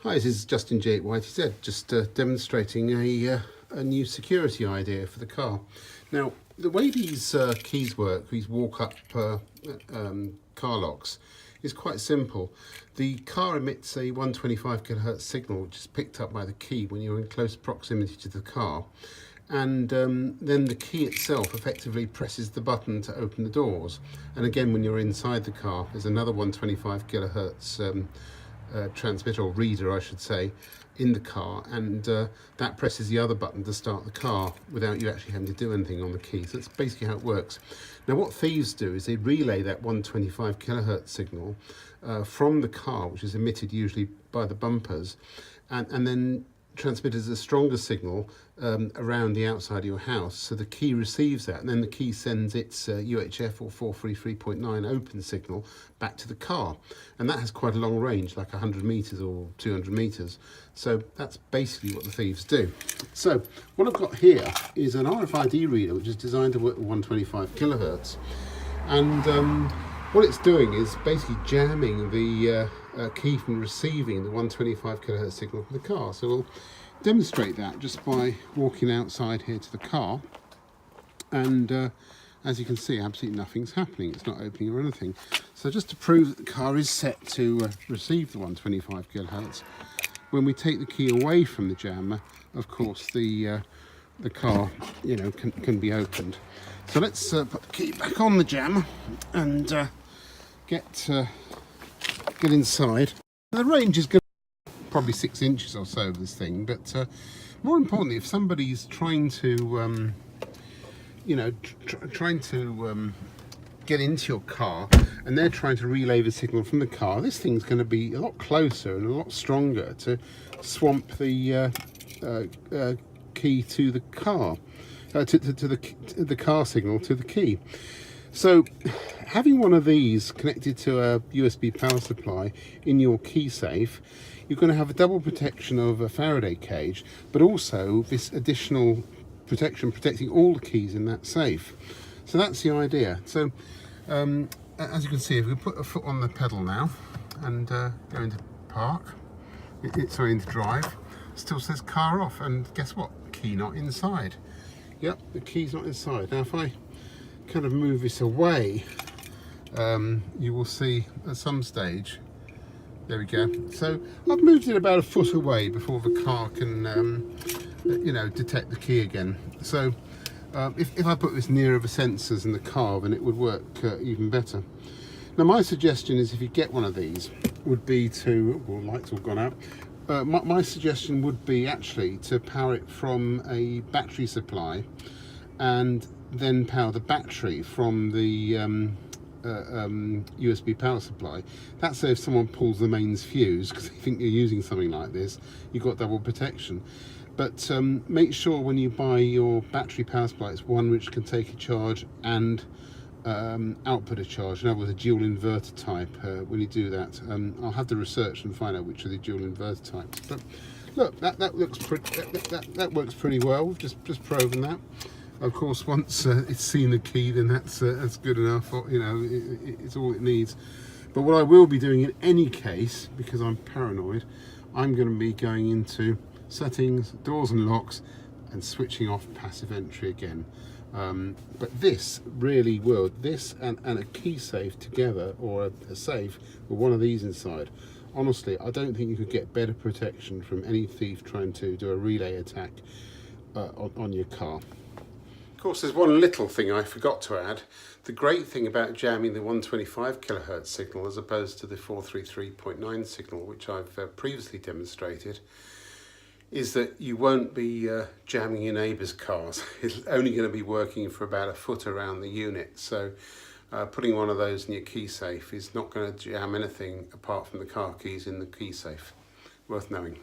Hi, this is Justin J at YTZ, just demonstrating a new security idea for the car. Now, the way these keys work, these walk-up car locks, is quite simple. The car emits a 125 kHz signal, which is picked up by the key when you're in close proximity to the car. And then the key itself effectively presses the button to open the doors. And again, when you're inside the car, there's another 125 kHz transmitter, or reader I should say, in the car, and that presses the other button to start the car without you actually having to do anything on the key. So that's basically how it works. Now what thieves do is they relay that 125 kHz signal from the car, which is emitted usually by the bumpers, and then transmit as a stronger signal around the outside of your house. So the key receives that, and then the key sends its UHF or 433.9 open signal back to the car. And that has quite a long range, like 100 meters or 200 meters. So that's basically what the thieves do. So what I've got here is an RFID reader, which is designed to work at 125 kilohertz. And what it's doing is basically jamming the key from receiving the 125 kHz signal from the car. So we'll demonstrate that just by walking outside here to the car, and as you can see, absolutely nothing's happening. It's not opening or anything. So just to prove that the car is set to receive the 125 kHz, when we take the key away from the jammer, of course the car, can be opened. So let's put the key back on the jammer and get inside. The range is going to be probably 6 inches or so of this thing, but more importantly, if somebody's trying to get into your car and they're trying to relay the signal from the car, this thing's going to be a lot closer and a lot stronger to swamp the key to the car, to the car signal to the key. So having one of these connected to a USB power supply in your key safe, you're going to have a double protection of a Faraday cage, but also this additional protection protecting all the keys in that safe. So that's the idea. So as you can see, if we put a foot on the pedal now and go into park, into drive, still says car off, and guess what? Key not inside. Yep, the key's not inside. Now if I kind of move this away, you will see at some stage, there we go. So I've moved it about a foot away before the car can detect the key again. So if I put this nearer the sensors in the car, then it would work even better. Now my suggestion is, if you get one of these, would be to, well, lights all gone out, my suggestion would be actually to power it from a battery supply, and then power the battery from the USB power supply. That's so if someone pulls the mains fuse, because they think you're using something like this, you've got double protection. But make sure when you buy your battery power supply, it's one which can take a charge and output a charge. In other words, a dual inverter type. When you do that, I'll have to research and find out which are the dual inverter types. But look, that looks pretty. That works pretty well. We've just proven that. Of course, once it's seen the key, then that's good enough. It's all it needs. But what I will be doing in any case, because I'm paranoid, I'm going to be going into settings, doors and locks, and switching off passive entry again. But this really will, this and a key safe together, or a safe with one of these inside, honestly, I don't think you could get better protection from any thief trying to do a relay attack on your car. Of course, there's one little thing I forgot to add. The great thing about jamming the 125 kHz signal as opposed to the 433.9 signal, which I've previously demonstrated, is that you won't be jamming your neighbours' cars. It's only going to be working for about a foot around the unit. So putting one of those in your key safe is not going to jam anything apart from the car keys in the key safe. Worth knowing.